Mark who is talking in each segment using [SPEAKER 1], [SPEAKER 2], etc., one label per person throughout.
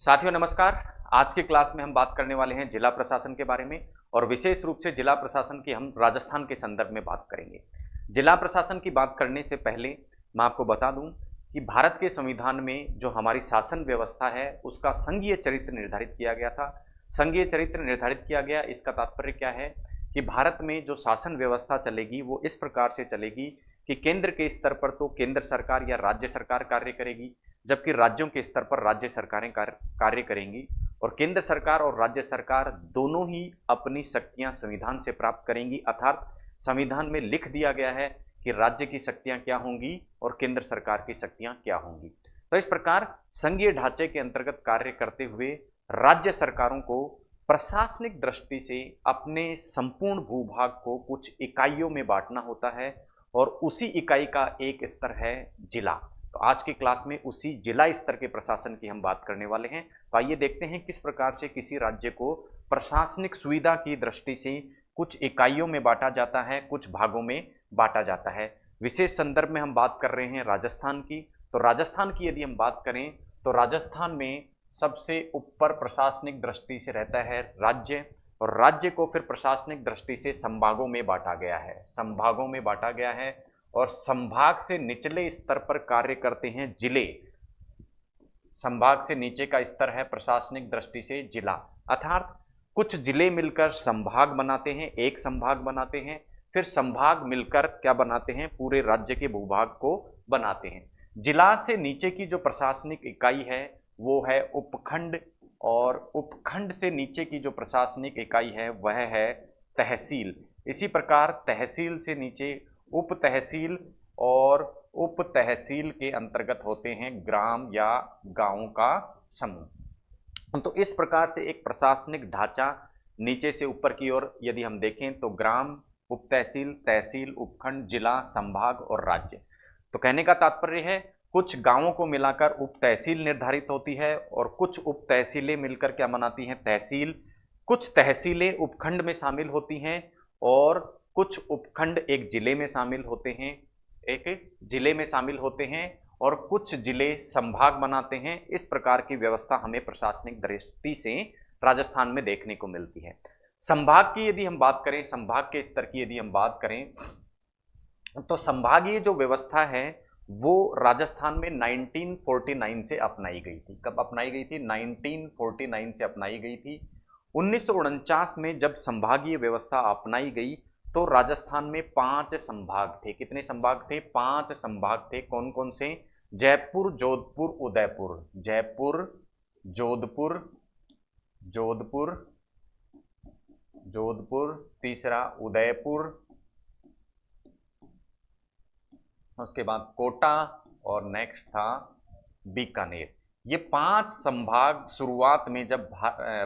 [SPEAKER 1] साथियों नमस्कार। आज की क्लास में हम बात करने वाले हैं जिला प्रशासन के बारे में और विशेष रूप से जिला प्रशासन की हम राजस्थान के संदर्भ में बात करेंगे। जिला प्रशासन की बात करने से पहले मैं आपको बता दूं कि भारत के संविधान में जो हमारी शासन व्यवस्था है उसका संघीय चरित्र निर्धारित किया गया था। संघीय चरित्र निर्धारित किया गया, इसका तात्पर्य क्या है कि भारत में जो शासन व्यवस्था चलेगी वो इस प्रकार से चलेगी कि केंद्र के स्तर पर तो केंद्र सरकार या राज्य सरकार कार्य करेगी, जबकि राज्यों के स्तर पर राज्य सरकारें कार्य करेंगी और केंद्र सरकार और राज्य सरकार दोनों ही अपनी शक्तियां संविधान से प्राप्त करेंगी। अर्थात संविधान में लिख दिया गया है कि राज्य की शक्तियां क्या होंगी और केंद्र सरकार की शक्तियां क्या होंगी। तो इस प्रकार संघीय ढांचे के अंतर्गत कार्य करते हुए राज्य सरकारों को प्रशासनिक दृष्टि से अपने संपूर्ण भूभाग को कुछ इकाइयों में बांटना होता है और उसी इकाई का एक स्तर है जिला। तो आज की क्लास में उसी जिला स्तर के प्रशासन की हम बात करने वाले हैं। तो आइए देखते हैं किस प्रकार से किसी राज्य को प्रशासनिक सुविधा की दृष्टि से कुछ इकाइयों में बांटा जाता है, कुछ भागों में बांटा जाता है। विशेष संदर्भ में हम बात कर रहे हैं राजस्थान की। तो राजस्थान की यदि हम बात करें तो राजस्थान में सबसे ऊपर प्रशासनिक दृष्टि से रहता है राज्य, और राज्य को फिर प्रशासनिक दृष्टि से संभागों में बांटा गया है। संभागों में बांटा गया है और संभाग से निचले स्तर पर कार्य करते हैं जिले। संभाग से नीचे का स्तर है प्रशासनिक दृष्टि से जिला, अर्थात कुछ जिले मिलकर संभाग बनाते हैं, एक संभाग बनाते हैं, फिर संभाग मिलकर क्या बनाते हैं, पूरे राज्य के भूभाग को बनाते हैं। जिला से नीचे की जो प्रशासनिक इकाई है वो है उपखंड, और उपखंड से नीचे की जो प्रशासनिक इकाई है वह है तहसील। इसी प्रकार तहसील से नीचे उप तहसील, और उप तहसील के अंतर्गत होते हैं ग्राम या गांवों का समूह। तो इस प्रकार से एक प्रशासनिक ढांचा नीचे से ऊपर की ओर यदि हम देखें तो ग्राम, उप तहसील, तहसील, उपखंड, जिला, संभाग और राज्य। तो कहने का तात्पर्य है कुछ गांवों को मिलाकर उप तहसील निर्धारित होती है और कुछ उप तहसीलें मिलकर क्या बनाती हैं, तहसील। कुछ तहसीलें उपखंड में शामिल होती हैं और कुछ उपखंड एक जिले में शामिल होते हैं, एक जिले में शामिल होते हैं, और कुछ जिले संभाग बनाते हैं। इस प्रकार की व्यवस्था हमें प्रशासनिक दृष्टि से राजस्थान में देखने को मिलती है। संभाग की यदि हम बात करें, संभाग के स्तर की यदि हम बात करें तो संभागीय जो व्यवस्था है वो राजस्थान में 1949 से अपनाई गई थी। कब अपनाई गई थी? 1949 से अपनाई गई थी। 1949 में जब संभागीय व्यवस्था अपनाई गई तो राजस्थान में 5 संभाग थे। कितने संभाग थे? 5 संभाग थे। कौन कौन से? जयपुर, जोधपुर, उदयपुर। जयपुर, जोधपुर, जोधपुर, जोधपुर, तीसरा उदयपुर, उसके बाद कोटा, और नेक्स्ट था बीकानेर। ये 5 संभाग शुरुआत में जब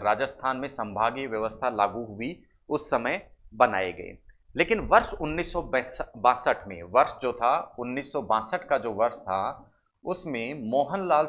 [SPEAKER 1] राजस्थान में संभागीय व्यवस्था लागू हुई उस समय बनाए गए। लेकिन वर्ष 1962 में, वर्ष जो था 1962 का जो वर्ष था उसमें मोहनलाल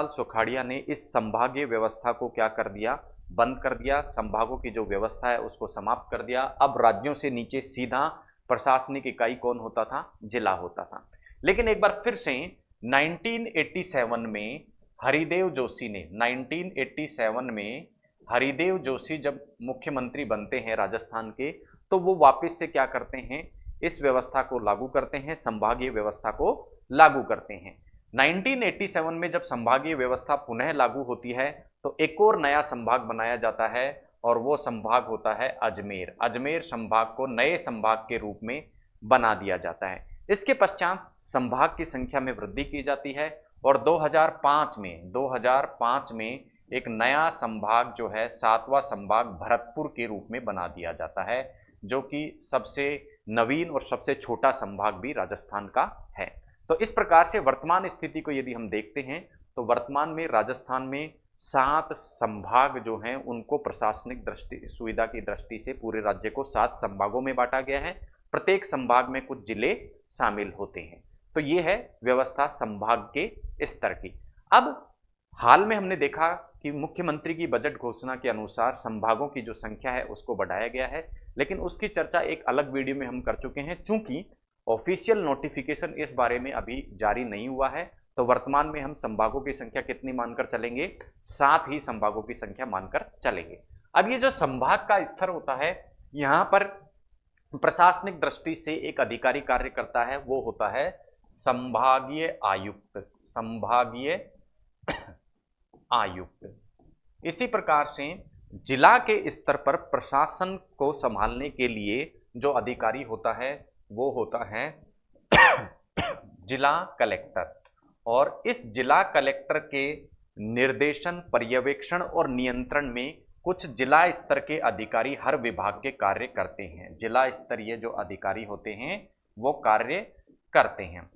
[SPEAKER 1] सुखाड़िया ने इस संभागीय व्यवस्था को क्या कर दिया? बंद कर दिया। संभागों की जो व्यवस्था है उसको समाप्त कर दिया। अब राज्यों से नीचे सीधा प्रशासनिक इकाई कौन होता था? जिला होता था। लेकिन एक बार फिर से 1987 में हरिदेव जोशी ने, 1987 में हरिदेव जोशी जब मुख्यमंत्री बनते हैं राजस्थान के, तो वो वापस से क्या करते हैं? इस व्यवस्था को लागू करते हैं, संभागीय व्यवस्था को लागू करते हैं। 1987 में जब संभागीय व्यवस्था पुनः लागू होती है तो एक और नया संभाग बनाया जाता है और वो संभाग होता है अजमेर। अजमेर संभाग को नए संभाग के रूप में बना दिया जाता है। इसके पश्चात संभाग की संख्या में वृद्धि की जाती है और 2005 में एक नया संभाग जो है 7वां संभाग भरतपुर के रूप में बना दिया जाता है, जो कि सबसे नवीन और सबसे छोटा संभाग भी राजस्थान का है। तो इस प्रकार से वर्तमान स्थिति को यदि हम देखते हैं तो वर्तमान में राजस्थान में 7 संभाग जो हैं उनको प्रशासनिक सुविधा की दृष्टि से पूरे राज्य को 7 संभागों में बांटा गया है। प्रत्येक संभाग में कुछ जिले शामिल होते हैं। तो ये है व्यवस्था संभाग के स्तर की। अब हाल में हमने देखा कि मुख्यमंत्री की बजट घोषणा के अनुसार संभागों की जो संख्या है उसको बढ़ाया गया है, लेकिन उसकी चर्चा एक अलग वीडियो में हम कर चुके हैं। चूंकि ऑफिशियल नोटिफिकेशन इस बारे में अभी जारी नहीं हुआ है तो वर्तमान में हम संभागों की संख्या कितनी मानकर चलेंगे? 7 ही संभागों की संख्या मानकर चलेंगे। अब ये जो संभाग का स्तर होता है, यहाँ पर प्रशासनिक दृष्टि से एक अधिकारी कार्य करता है, वो होता है संभागीय आयुक्त। संभागीय आयुक्त। इसी प्रकार से जिला के स्तर पर प्रशासन को संभालने के लिए जो अधिकारी होता है वो होता है जिला कलेक्टर। और इस जिला कलेक्टर के निर्देशन, पर्यवेक्षण और नियंत्रण में कुछ जिला स्तर के अधिकारी हर विभाग के कार्य करते हैं। जिला स्तरीय जो अधिकारी होते हैं वो कार्य करते हैं।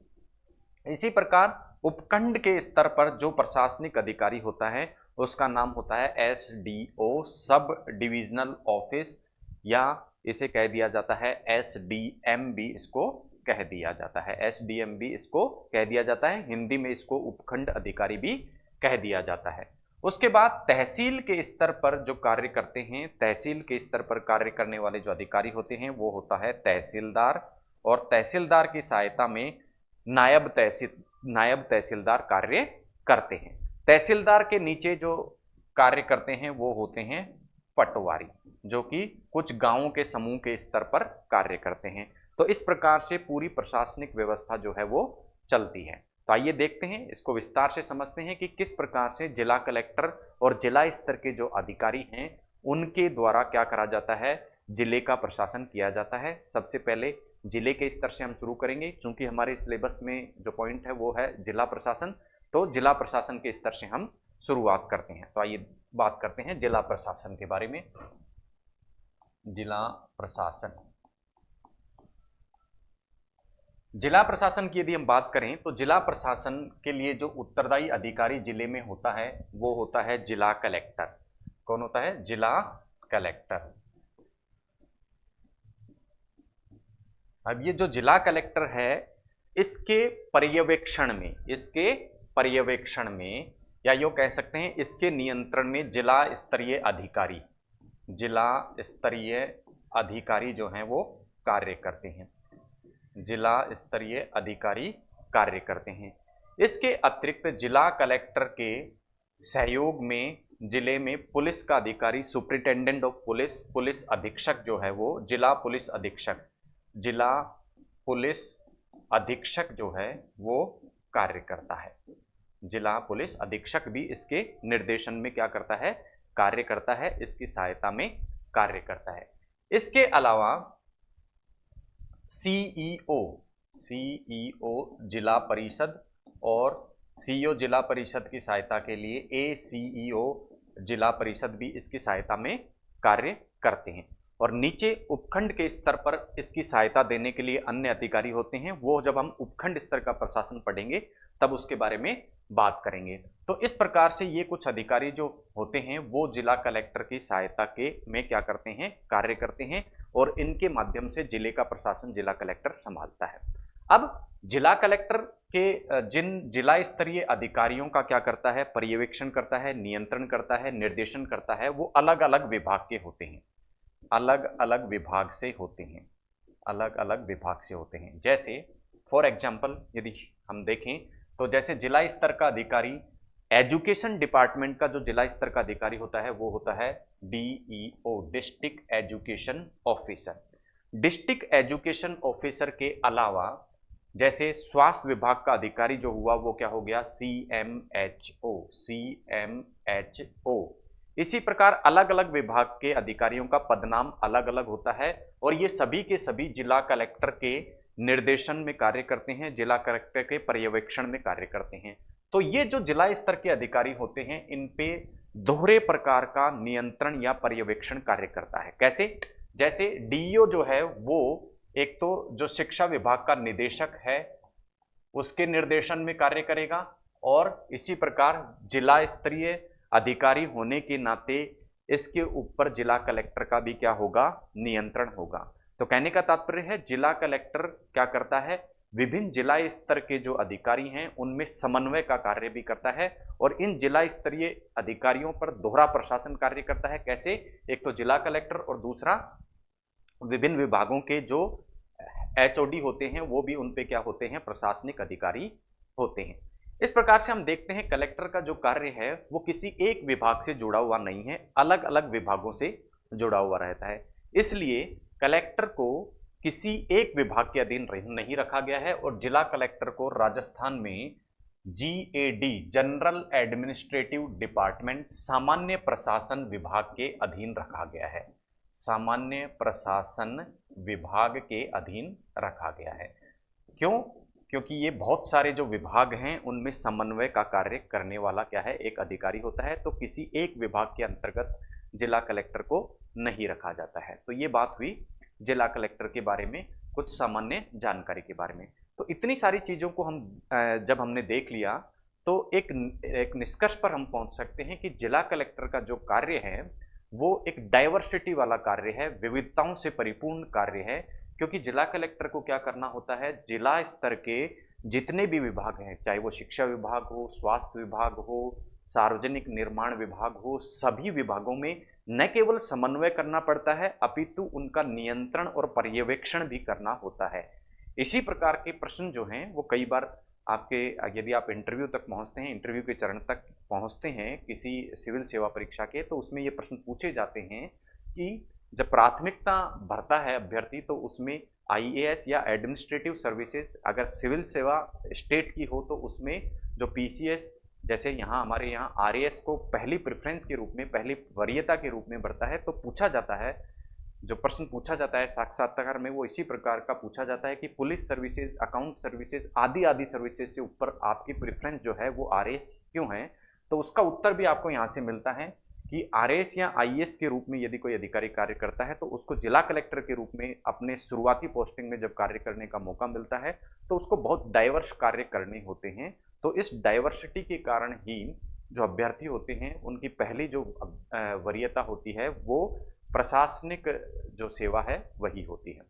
[SPEAKER 1] इसी प्रकार उपखंड के स्तर पर जो प्रशासनिक अधिकारी होता है उसका नाम होता है एसडीओ, सब डिविजनल ऑफिस, या इसे कह दिया जाता है एसडीएम भी इसको कह दिया जाता है। एसडीएम भी इसको कह दिया जाता है, हिंदी में इसको उपखंड अधिकारी भी कह दिया जाता है। उसके बाद तहसील के स्तर पर जो कार्य करते हैं, तहसील के स्तर पर कार्य करने वाले जो अधिकारी होते हैं वो होता है तहसीलदार, और तहसीलदार की सहायता में नायब तहसीलदार कार्य करते हैं। तहसीलदार के नीचे जो कार्य करते हैं वो होते हैं पटवारी, जो कि कुछ गांवों के समूह के स्तर पर कार्य करते हैं। तो इस प्रकार से पूरी प्रशासनिक व्यवस्था जो है वो चलती है। तो आइए देखते हैं, इसको विस्तार से समझते हैं कि किस प्रकार से जिला कलेक्टर और जिला स्तर के जो अधिकारी हैं उनके द्वारा क्या करा जाता है, जिले का प्रशासन किया जाता है। सबसे पहले जिले के स्तर से हम शुरू करेंगे, क्योंकि हमारे सिलेबस में जो पॉइंट है वो है जिला प्रशासन। तो जिला प्रशासन के स्तर से हम शुरुआत करते हैं। तो आइए बात करते हैं जिला प्रशासन के बारे में। जिला प्रशासन, जिला प्रशासन की यदि हम बात करें तो जिला प्रशासन के लिए जो उत्तरदायी अधिकारी जिले में होता है वो होता है जिला कलेक्टर। कौन होता है? जिला कलेक्टर। अब ये जो जिला कलेक्टर है इसके पर्यवेक्षण में या यूं कह सकते हैं इसके नियंत्रण में जिला स्तरीय अधिकारी जो हैं वो कार्य करते हैं। जिला स्तरीय अधिकारी कार्य करते हैं। इसके अतिरिक्त जिला कलेक्टर के सहयोग में जिले में पुलिस का अधिकारी, सुप्रिंटेंडेंट ऑफ पुलिस, पुलिस अधीक्षक जो है वो जिला पुलिस अधीक्षक जो है वो कार्य करता है। जिला पुलिस अधीक्षक भी इसके निर्देशन में क्या करता है? कार्य करता है, इसकी सहायता में कार्य करता है। इसके अलावा सीईओ जिला परिषद और सीईओ जिला परिषद की सहायता के लिए एसीईओ जिला परिषद भी इसकी सहायता में कार्य करते हैं। और नीचे उपखंड के स्तर पर इसकी सहायता देने के लिए अन्य अधिकारी होते हैं, वो जब हम उपखंड स्तर का प्रशासन पढ़ेंगे तब उसके बारे में बात करेंगे। तो इस प्रकार से ये कुछ अधिकारी जो होते हैं वो जिला कलेक्टर की सहायता के में क्या करते हैं? कार्य करते हैं, और इनके माध्यम से जिले का प्रशासन जिला कलेक्टर संभालता है। अब जिला कलेक्टर के जिन जिला स्तरीय अधिकारियों का क्या करता है? पर्यवेक्षण करता है, नियंत्रण करता है, निर्देशन करता है, वो अलग अलग विभाग के होते हैं, अलग अलग विभाग से होते हैं। जैसे फॉर एग्जाम्पल यदि हम देखें तो जैसे जिला स्तर का अधिकारी, एजुकेशन डिपार्टमेंट का जो जिला स्तर का अधिकारी होता है वो होता है DEO, district education officer. District education officer के अलावा जैसे स्वास्थ्य विभाग का अधिकारी जो हुआ वो क्या हो गया? सीएमएचओ। इसी प्रकार अलग अलग विभाग के अधिकारियों का पदनाम अलग अलग होता है, और ये सभी के सभी जिला कलेक्टर के निर्देशन में कार्य करते हैं, जिला कलेक्टर के पर्यवेक्षण में कार्य करते हैं। तो ये जो जिला स्तर के अधिकारी होते हैं इन पे दोहरे प्रकार का नियंत्रण या पर्यवेक्षण कार्य करता है। कैसे? जैसे डीईओ जो है वो एक तो जो शिक्षा विभाग का निदेशक है उसके निर्देशन में कार्य करेगा, और इसी प्रकार जिला स्तरीय अधिकारी होने के नाते इसके ऊपर जिला कलेक्टर का भी क्या होगा? नियंत्रण होगा। तो कहने का तात्पर्य है जिला कलेक्टर क्या करता है? विभिन्न जिला स्तर के जो अधिकारी हैं उनमें समन्वय का कार्य भी करता है, और इन जिला स्तरीय अधिकारियों पर दोहरा प्रशासन कार्य करता है। कैसे? एक तो जिला कलेक्टर और दूसरा विभिन्न विभागों के जो एचओडी होते हैं वो भी उन पे क्या होते हैं? प्रशासनिक अधिकारी होते हैं। इस प्रकार से हम देखते हैं कलेक्टर का जो कार्य है वो किसी एक विभाग से जुड़ा हुआ नहीं है, अलग अलग विभागों से जुड़ा हुआ रहता है। इसलिए कलेक्टर को किसी एक विभाग के अधीन नहीं रखा गया है और जिला कलेक्टर को राजस्थान में जीएडी जनरल एडमिनिस्ट्रेटिव डिपार्टमेंट सामान्य प्रशासन विभाग के अधीन रखा गया है। सामान्य प्रशासन विभाग के अधीन रखा गया है। क्यों? क्योंकि ये बहुत सारे जो विभाग हैं उनमें समन्वय का कार्य करने वाला क्या है, एक अधिकारी होता है। तो किसी एक विभाग के अंतर्गत जिला कलेक्टर को नहीं रखा जाता है। तो ये बात हुई जिला कलेक्टर के बारे में, कुछ सामान्य जानकारी के बारे में। तो इतनी सारी चीज़ों को हम जब हमने देख लिया तो एक निष्कर्ष पर हम पहुंच सकते हैं कि जिला कलेक्टर का जो कार्य है वो एक डाइवर्सिटी वाला कार्य है, विविधताओं से परिपूर्ण कार्य है। क्योंकि जिला कलेक्टर को क्या करना होता है, जिला स्तर के जितने भी विभाग हैं, चाहे वो शिक्षा विभाग हो, स्वास्थ्य विभाग हो, सार्वजनिक निर्माण विभाग हो, सभी विभागों में न केवल समन्वय करना पड़ता है अपितु उनका नियंत्रण और पर्यवेक्षण भी करना होता है। इसी प्रकार के प्रश्न जो हैं वो कई बार आपके, यदि आप इंटरव्यू तक पहुंचते हैं, इंटरव्यू के चरण तक पहुंचते हैं किसी सिविल सेवा परीक्षा के, तो उसमें ये प्रश्न पूछे जाते हैं कि जब प्राथमिकता भरता है अभ्यर्थी तो उसमें आईएएस या एडमिनिस्ट्रेटिव सर्विसेज, अगर सिविल सेवा स्टेट की हो तो उसमें जो पीसीएस, जैसे यहाँ हमारे यहाँ आरएएस को पहली प्रेफरेंस के रूप में, पहली वरीयता के रूप में बढ़ता है। तो पूछा जाता है, जो प्रश्न पूछा जाता है साक्षात्कार में वो इसी प्रकार का पूछा जाता है कि पुलिस सर्विसेज, अकाउंट सर्विसेज आदि आदि सर्विसेज से ऊपर आपकी प्रेफरेंस जो है वो आरएएस क्यों है। तो उसका उत्तर भी आपको यहाँ से मिलता है कि आरएएस या आईएएस के रूप में यदि कोई अधिकारी कार्य करता है तो उसको जिला कलेक्टर के रूप में अपने शुरुआती पोस्टिंग में जब कार्य करने का मौका मिलता है तो उसको बहुत डाइवर्स कार्य करने होते हैं। तो इस डाइवर्सिटी के कारण ही जो अभ्यर्थी होते हैं उनकी पहली जो वरीयता होती है वो प्रशासनिक जो सेवा है वही होती है।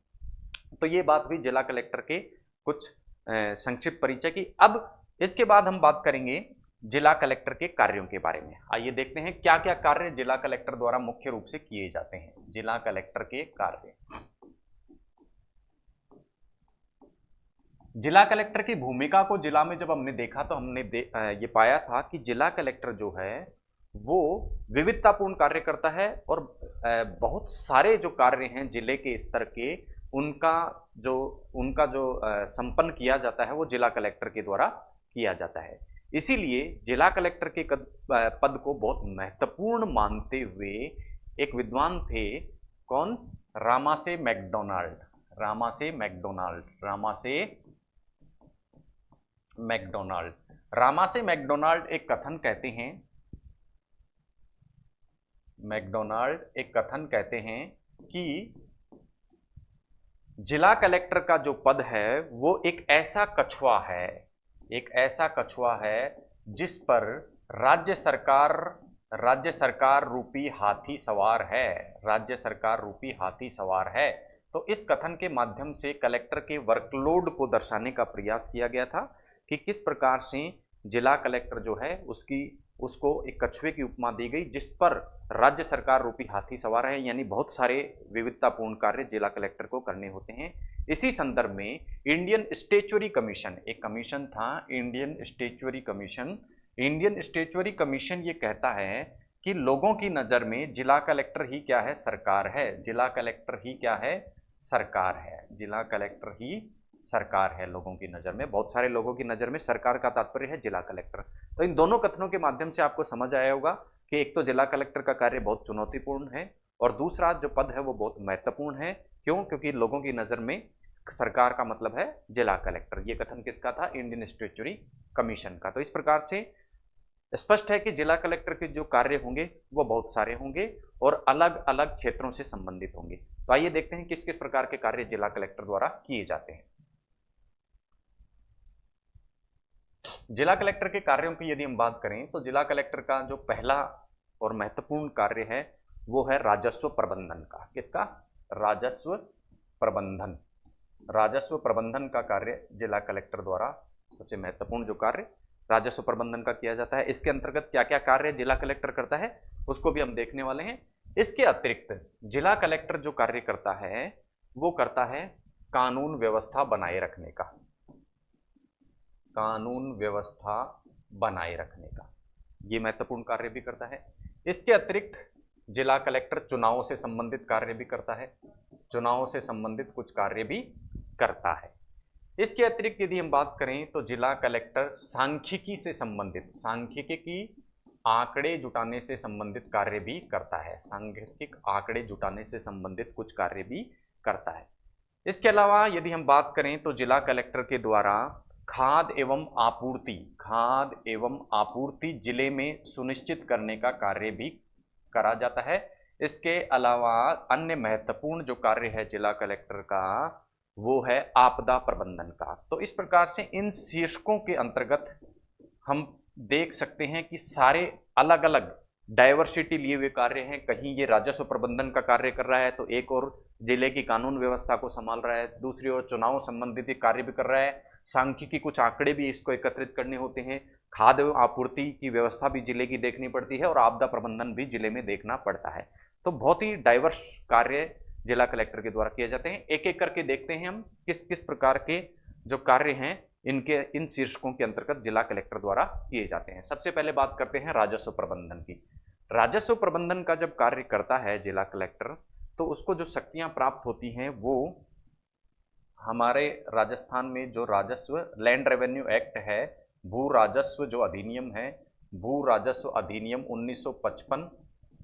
[SPEAKER 1] तो ये बात हुई जिला कलेक्टर के कुछ संक्षिप्त परिचय की। अब इसके बाद हम बात करेंगे जिला कलेक्टर के कार्यों के बारे में। आइए देखते हैं क्या क्या कार्य जिला कलेक्टर द्वारा मुख्य रूप से किए जाते हैं। जिला कलेक्टर के कार्य। जिला कलेक्टर की भूमिका को जिला में जब हमने देखा तो हमने ये पाया था कि जिला कलेक्टर जो है वो विविधतापूर्ण कार्य करता है और बहुत सारे जो कार्य हैं जिले के स्तर के उनका जो संपन्न किया जाता है वो जिला कलेक्टर के द्वारा किया जाता है। इसीलिए जिला कलेक्टर के पद को बहुत महत्वपूर्ण मानते हुए एक विद्वान थे, कौन? रामासे मैकडोनाल्ड। रामासे मैकडोनाल्ड। रामासे मैकडोनाल्ड। रामासे मैकडोनाल्ड एक कथन कहते हैं, मैकडोनाल्ड एक कथन कहते हैं कि जिला कलेक्टर का जो पद है वो एक ऐसा कछुआ है, एक ऐसा कछुआ है जिस पर राज्य सरकार रूपी हाथी सवार है। राज्य सरकार रूपी हाथी सवार है। तो इस कथन के माध्यम से कलेक्टर के वर्कलोड को दर्शाने का प्रयास किया गया था कि किस प्रकार से जिला कलेक्टर जो है उसको एक कछुए की उपमा दी गई जिस पर राज्य सरकार रूपी हाथी सवार है, यानी बहुत सारे विविधतापूर्ण कार्य जिला कलेक्टर को करने होते हैं। इसी संदर्भ में इंडियन स्टैच्यूरी कमीशन, एक कमीशन था Indian statutory commission. Indian statutory commission ये कहता है कि लोगों की नज़र में जिला कलेक्टर ही क्या है? सरकार है। जिला कलेक्टर ही क्या है? सरकार है। जिला कलेक्टर ही सरकार है लोगों की नज़र में, बहुत सारे लोगों की नज़र में सरकार का तात्पर्य है जिला कलेक्टर। तो इन दोनों कथनों के माध्यम से आपको समझ आया होगा कि एक तो जिला कलेक्टर का कार्य बहुत चुनौतीपूर्ण है और दूसरा जो पद है वो बहुत महत्वपूर्ण है। क्यों? क्योंकि लोगों की नज़र में सरकार का मतलब है जिला कलेक्टर। ये कथन किसका था? इंडियन स्टैच्यूरी कमीशन का। तो इस प्रकार से स्पष्ट है कि जिला कलेक्टर के जो कार्य होंगे वो बहुत सारे होंगे और अलग अलग क्षेत्रों से संबंधित होंगे। तो आइए देखते हैं किस किस प्रकार के कार्य जिला कलेक्टर द्वारा किए जाते हैं। जिला कलेक्टर के कार्यों की यदि हम बात करें तो जिला कलेक्टर का जो पहला और महत्वपूर्ण कार्य है वो है राजस्व प्रबंधन का। किसका? राजस्व प्रबंधन। राजस्व प्रबंधन का कार्य जिला कलेक्टर द्वारा सबसे महत्वपूर्ण जो कार्य राजस्व प्रबंधन का किया जाता है। इसके अंतर्गत क्या क्या कार्य जिला कलेक्टर करता है उसको भी हम देखने वाले हैं। इसके अतिरिक्त जिला कलेक्टर जो कार्य करता है वो करता है कानून व्यवस्था बनाए रखने का। कानून व्यवस्था बनाए रखने का, ये महत्वपूर्ण कार्य भी करता है। इसके अतिरिक्त जिला कलेक्टर चुनावों से संबंधित कार्य भी करता है, चुनावों से संबंधित कुछ कार्य भी करता है। इसके अतिरिक्त यदि हम बात करें तो जिला कलेक्टर सांख्यिकी से संबंधित, सांख्यिकी की आंकड़े जुटाने से संबंधित कार्य भी करता है, सांख्यिक आंकड़े जुटाने से संबंधित कुछ कार्य भी करता है। इसके अलावा यदि हम बात करें तो जिला कलेक्टर के द्वारा खाद एवं आपूर्ति जिले में सुनिश्चित करने का कार्य भी करा जाता है। इसके अलावा अन्य महत्वपूर्ण जो कार्य है जिला कलेक्टर का वो है आपदा प्रबंधन का। तो इस प्रकार से इन शीर्षकों के अंतर्गत हम देख सकते हैं कि सारे अलग अलग डाइवर्सिटी लिए हुए कार्य हैं। कहीं ये राजस्व प्रबंधन का कार्य कर रहा है तो एक और जिले की कानून व्यवस्था को संभाल रहा है, दूसरी ओर चुनाव संबंधित कार्य भी कर रहा है, सांख्यिकी कुछ आंकड़े भी इसको एकत्रित करने होते हैं, खाद्य एवं आपूर्ति की व्यवस्था भी जिले की देखनी पड़ती है और आपदा प्रबंधन भी जिले में देखना पड़ता है। तो बहुत ही डाइवर्स कार्य जिला कलेक्टर के द्वारा किए जाते हैं। एक एक करके देखते हैं हम किस किस प्रकार के जो कार्य हैं इन शीर्षकों के अंतर्गत जिला कलेक्टर द्वारा किए जाते हैं। सबसे पहले बात करते हैं राजस्व प्रबंधन की। राजस्व प्रबंधन का जब कार्य करता है जिला कलेक्टर तो उसको जो शक्तियां प्राप्त होती हैं वो हमारे राजस्थान में जो राजस्व लैंड रेवेन्यू एक्ट है, भू राजस्व जो अधिनियम है, भू राजस्व अधिनियम 1955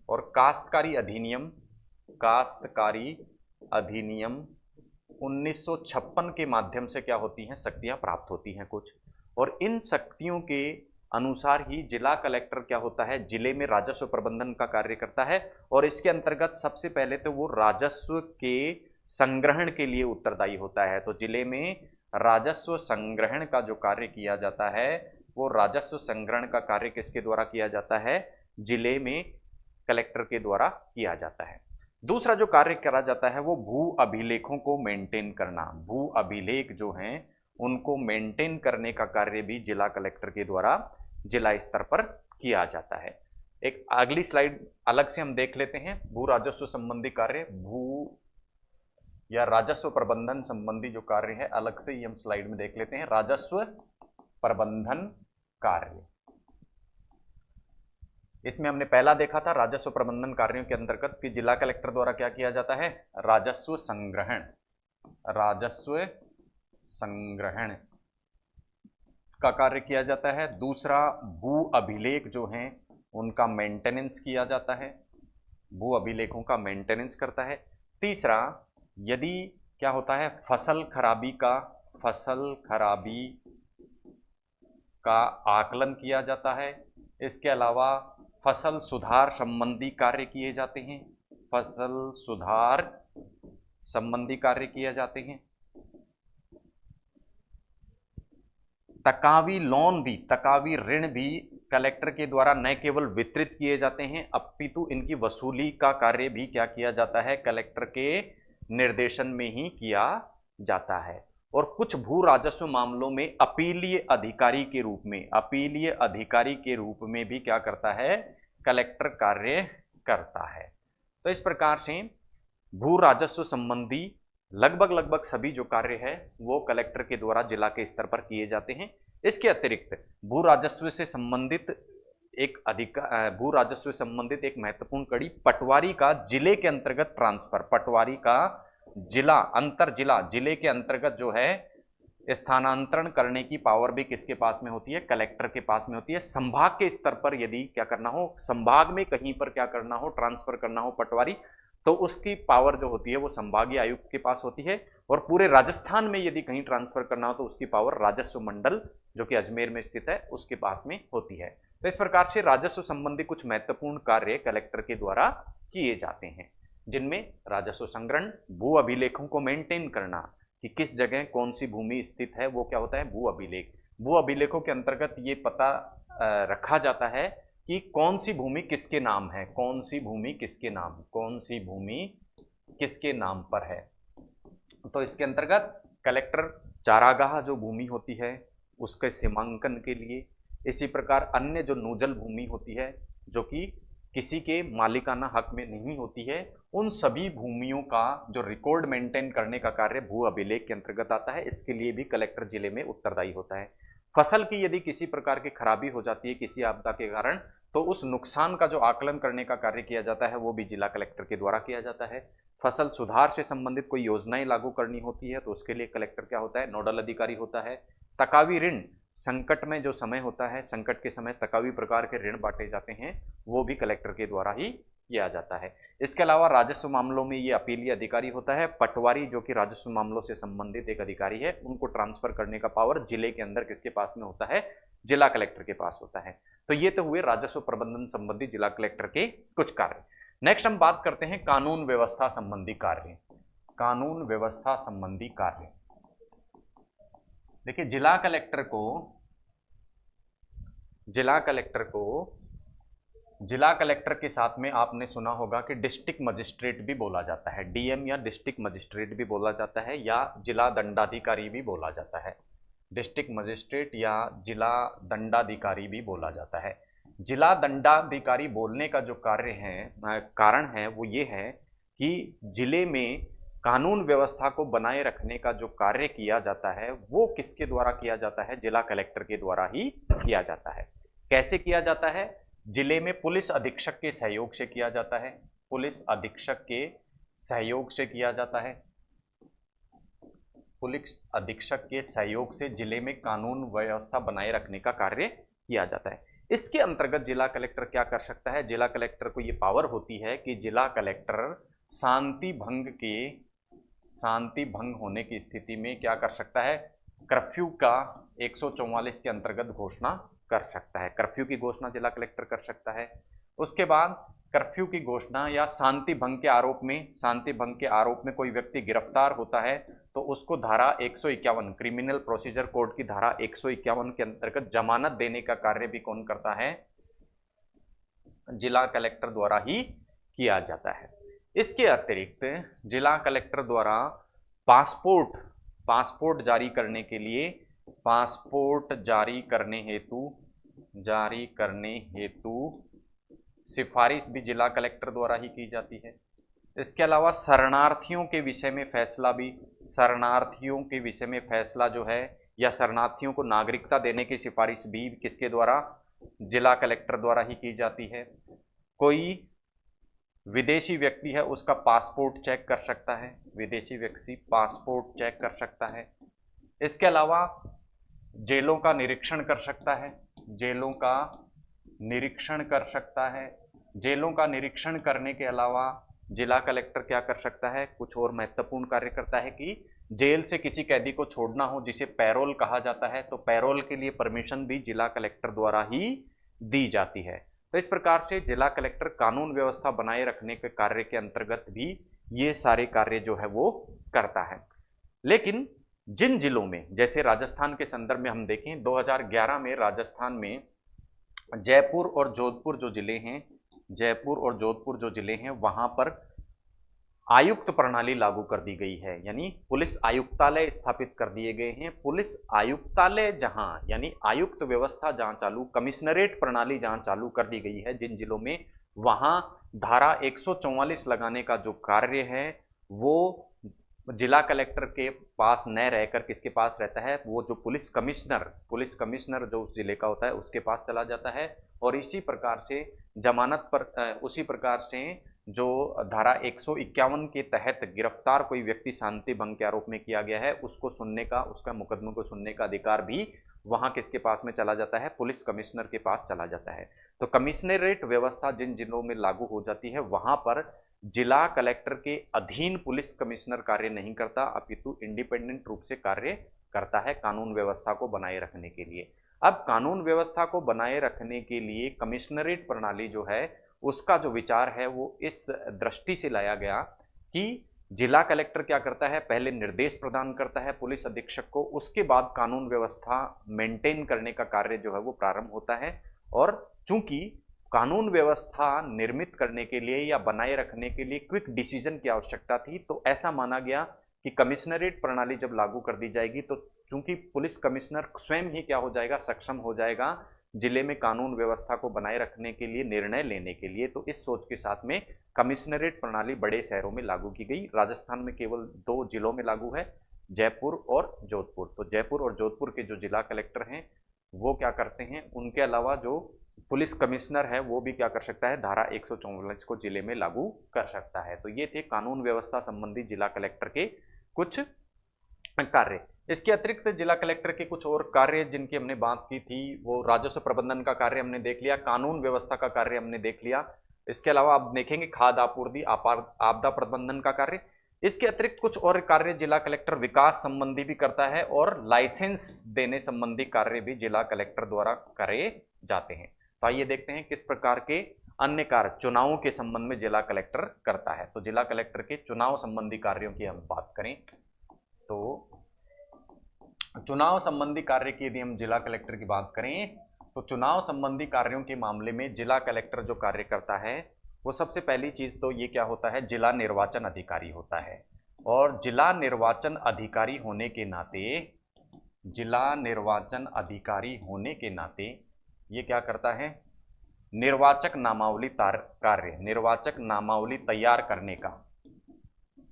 [SPEAKER 1] और काश्तकारी अधिनियम 1956 के माध्यम से क्या होती हैं, शक्तियां प्राप्त होती हैं कुछ। और इन शक्तियों के अनुसार ही जिला कलेक्टर क्या होता है, जिले में राजस्व प्रबंधन का कार्य करता है। और इसके अंतर्गत सबसे पहले तो वो राजस्व के संग्रहण के लिए उत्तरदायी होता है। तो जिले में राजस्व संग्रहण का जो कार्य किया जाता है वो राजस्व संग्रहण का कार्य किसके द्वारा किया जाता है, जिले में कलेक्टर के द्वारा किया जाता है। दूसरा जो कार्य करा जाता है वो भू अभिलेखों को मेंटेन करना, भू अभिलेख जो हैं उनको मेंटेन करने का कार्य भी जिला कलेक्टर के द्वारा जिला स्तर पर किया जाता है। एक अगली स्लाइड अलग से हम देख लेते हैं, भू राजस्व संबंधी कार्य, भू या राजस्व प्रबंधन संबंधी जो कार्य है अलग से ही हम स्लाइड में देख लेते हैं। राजस्व प्रबंधन कार्य, इसमें हमने पहला देखा था राजस्व प्रबंधन कार्यों के अंतर्गत कि जिला कलेक्टर द्वारा क्या किया जाता है, राजस्व संग्रहण, राजस्व संग्रहण का कार्य किया जाता है। दूसरा भू अभिलेख जो हैं उनका मेंटेनेंस किया जाता है, भू अभिलेखों का मेंटेनेंस करता है। तीसरा यदि क्या होता है, फसल खराबी का आकलन किया जाता है। इसके अलावा फसल सुधार संबंधी कार्य किए जाते हैं, फसल सुधार संबंधी कार्य किए जाते हैं। तकावी लोन भी, तकावी ऋण भी कलेक्टर के द्वारा न केवल वितरित किए जाते हैं अपितु इनकी वसूली का कार्य भी क्या किया जाता है, कलेक्टर के निर्देशन में ही किया जाता है। और कुछ भू राजस्व मामलों में अपीलीय अधिकारी के रूप में भी क्या करता है, कलेक्टर कार्य करता है। तो इस प्रकार से भू राजस्व संबंधी लगभग सभी जो कार्य है वो कलेक्टर के द्वारा जिला के स्तर पर किए जाते हैं। इसके अतिरिक्त भू राजस्व से संबंधित एक महत्वपूर्ण कड़ी पटवारी का जिले के अंतर्गत ट्रांसफर, पटवारी का जिले के अंतर्गत जो है स्थानांतरण करने की पावर भी किसके पास में होती है, कलेक्टर के पास में होती है। संभाग के स्तर पर यदि क्या करना हो, संभाग में कहीं पर क्या करना हो, ट्रांसफर करना हो पटवारी, तो उसकी पावर जो होती है वो संभागीय आयुक्त के पास होती है। और पूरे राजस्थान में यदि कहीं ट्रांसफर करना हो तो उसकी पावर राजस्व मंडल जो कि अजमेर में स्थित है उसके पास में होती है। तो इस प्रकार से राजस्व संबंधी कुछ महत्वपूर्ण कार्य कलेक्टर के द्वारा किए जाते हैं, जिनमें राजस्व संग्रहण, भू अभिलेखों को मेंटेन करना कि किस जगह कौन सी भूमि स्थित है, वो क्या होता है, भू अभिलेख। भू अभिलेखों के अंतर्गत ये पता रखा जाता है कि कौन सी भूमि किसके नाम है, कौन सी भूमि किसके नाम पर है। तो इसके अंतर्गत कलेक्टर चारागाह जो भूमि होती है उसके सीमांकन के लिए, इसी प्रकार अन्य जो नूजल भूमि होती है जो कि किसी के मालिकाना हक में नहीं होती है, उन सभी भूमियों का जो रिकॉर्ड मेंटेन करने का कार्य भू अभिलेख के अंतर्गत आता है। इसके लिए भी कलेक्टर जिले में उत्तरदायी होता है। फसल की यदि किसी प्रकार की खराबी हो जाती है किसी आपदा के कारण, तो उस नुकसान का जो आकलन करने का कार्य किया जाता है वो भी जिला कलेक्टर के द्वारा किया जाता है। फसल सुधार से संबंधित कोई योजनाएं लागू करनी होती है तो उसके लिए कलेक्टर क्या होता है, नोडल अधिकारी होता है। तकावी ऋण, संकट में जो समय होता है, संकट के समय तकावी प्रकार के ऋण बांटे जाते हैं, वो भी कलेक्टर के द्वारा ही किया जाता है। इसके अलावा राजस्व मामलों में ये अपीलीय अधिकारी होता है। पटवारी जो कि राजस्व मामलों से संबंधित एक अधिकारी है, उनको ट्रांसफर करने का पावर जिले के अंदर किसके पास में होता है, जिला कलेक्टर के पास होता है। तो ये तो हुए राजस्व प्रबंधन संबंधी जिला कलेक्टर के कुछ कार्य। नेक्स्ट हम बात करते हैं कानून व्यवस्था संबंधी कार्य। कानून व्यवस्था संबंधी कार्य, देखिए जिला कलेक्टर के साथ में आपने सुना होगा कि डिस्ट्रिक्ट मजिस्ट्रेट भी बोला जाता है, डीएम या डिस्ट्रिक्ट मजिस्ट्रेट भी बोला जाता है, या जिला दंडाधिकारी भी बोला जाता है। डिस्ट्रिक्ट मजिस्ट्रेट या जिला दंडाधिकारी भी बोला जाता है। जिला दंडाधिकारी बोलने का जो कारण है वो ये है कि जिले में कानून व्यवस्था को बनाए रखने का जो कार्य किया जाता है वो किसके द्वारा किया जाता है, जिला कलेक्टर के द्वारा ही किया जाता है। कैसे किया जाता है, जिले में पुलिस अधीक्षक के सहयोग से किया जाता है। पुलिस अधीक्षक के सहयोग से किया जाता है। पुलिस अधीक्षक के सहयोग से जिले में कानून व्यवस्था बनाए रखने का कार्य किया जाता है। इसके अंतर्गत जिला कलेक्टर क्या कर सकता है, जिला कलेक्टर को ये पावर होती है कि जिला कलेक्टर शांति भंग होने की स्थिति में क्या कर सकता है, कर्फ्यू का 144 के अंतर्गत घोषणा कर सकता है। कर्फ्यू की घोषणा जिला कलेक्टर कर सकता है। उसके बाद कर्फ्यू की घोषणा या शांति भंग के आरोप में कोई व्यक्ति गिरफ्तार होता है तो उसको धारा 151 क्रिमिनल प्रोसीजर कोड की धारा 151 के अंतर्गत जमानत देने का कार्य भी कौन करता है, जिला कलेक्टर द्वारा ही किया जाता है। इसके अतिरिक्त जिला कलेक्टर द्वारा पासपोर्ट जारी करने हेतु सिफारिश भी जिला कलेक्टर द्वारा ही की जाती है। इसके अलावा शरणार्थियों के विषय में फैसला जो है, या शरणार्थियों को नागरिकता देने की सिफारिश भी किसके द्वारा, जिला कलेक्टर द्वारा ही की जाती है। कोई विदेशी व्यक्ति है उसका पासपोर्ट चेक कर सकता है, विदेशी व्यक्ति पासपोर्ट चेक कर सकता है। इसके अलावा जेलों का निरीक्षण कर सकता है, जेलों का निरीक्षण करने के अलावा जिला कलेक्टर क्या कर सकता है, कुछ और महत्वपूर्ण कार्य करता है कि जेल से किसी कैदी को छोड़ना हो जिसे पैरोल कहा जाता है, तो पैरोल के लिए परमिशन भी जिला कलेक्टर द्वारा ही दी जाती है। तो इस प्रकार से जिला कलेक्टर कानून व्यवस्था बनाए रखने के कार्य के अंतर्गत भी ये सारे कार्य जो है वो करता है। लेकिन जिन जिलों में, जैसे राजस्थान के संदर्भ में हम देखें, 2011 में राजस्थान में जयपुर और जोधपुर जो जिले हैं वहां पर आयुक्त प्रणाली लागू कर दी गई है, यानी पुलिस आयुक्तालय स्थापित कर दिए गए हैं। पुलिस आयुक्तालय जहां, यानी आयुक्त व्यवस्था जहां चालू, कमिश्नरेट प्रणाली जहां चालू कर दी गई है जिन जिलों में, वहां धारा 144 लगाने का जो कार्य है वो जिला कलेक्टर के पास न रहकर किसके पास रहता है, वो जो पुलिस कमिश्नर जो उस जिले का होता है उसके पास चला जाता है। और इसी प्रकार से उसी प्रकार से जो धारा 151 के तहत गिरफ्तार कोई व्यक्ति शांति भंग के आरोप में किया गया है उसको सुनने का, उसका मुकदमे को सुनने का अधिकार भी वहां किसके पास में चला जाता है, पुलिस कमिश्नर के पास चला जाता है। तो कमिश्नरेट व्यवस्था जिन जिलों में लागू हो जाती है वहां पर जिला कलेक्टर के अधीन पुलिस कमिश्नर कार्य नहीं करता, अपितु इंडिपेंडेंट रूप से कार्य करता है कानून व्यवस्था को बनाए रखने के लिए। अब कानून व्यवस्था को बनाए रखने के लिए कमिश्नरेट प्रणाली जो है उसका जो विचार है वो इस दृष्टि से लाया गया कि जिला कलेक्टर क्या करता है, पहले निर्देश प्रदान करता है पुलिस अधीक्षक को, उसके बाद कानून व्यवस्था मेंटेन करने का कार्य जो है वो प्रारंभ होता है। और चूंकि कानून व्यवस्था निर्मित करने के लिए या बनाए रखने के लिए क्विक डिसीजन की आवश्यकता थी, तो ऐसा माना गया कि कमिश्नरेट प्रणाली जब लागू कर दी जाएगी तो चूंकि पुलिस कमिश्नर स्वयं ही क्या हो जाएगा, सक्षम हो जाएगा जिले में कानून व्यवस्था को बनाए रखने के लिए निर्णय लेने के लिए। तो इस सोच के साथ में कमिश्नरेट प्रणाली बड़े शहरों में लागू की गई। राजस्थान में केवल 2 जिलों में लागू है, जयपुर और जोधपुर। तो जयपुर और जोधपुर के जो जिला कलेक्टर हैं वो क्या करते हैं, उनके अलावा जो पुलिस कमिश्नर है वो भी क्या कर सकता है, धारा 144 को जिले में लागू कर सकता है। तो ये थे कानून व्यवस्था संबंधी जिला कलेक्टर के कुछ कार्य। इसके अतिरिक्त जिला कलेक्टर के कुछ और कार्य जिनकी हमने बात की थी, वो राजस्व प्रबंधन का कार्य हमने देख लिया, कानून व्यवस्था का कार्य हमने देख लिया। इसके अलावा आप देखेंगे खाद्य आपूर्ति, आपदा प्रबंधन का कार्य। इसके अतिरिक्त कुछ और कार्य जिला कलेक्टर विकास संबंधी भी करता है और लाइसेंस देने संबंधी कार्य भी जिला कलेक्टर द्वारा करे जाते हैं। तो आइए देखते हैं किस प्रकार के अन्य कार्य चुनावों के संबंध में जिला कलेक्टर करता है। तो जिला कलेक्टर के चुनाव संबंधी कार्यों की हम बात करें तो चुनाव संबंधी कार्य की यदि हम जिला कलेक्टर की बात करें तो चुनाव संबंधी कार्यों के मामले में जिला कलेक्टर जो कार्य करता है वो सबसे पहली चीज तो ये क्या होता है, जिला निर्वाचन अधिकारी होता है। और जिला निर्वाचन अधिकारी होने के नाते, जिला निर्वाचन अधिकारी होने के नाते ये क्या करता है, निर्वाचक नामावली कार्य, निर्वाचक नामावली तैयार करने का,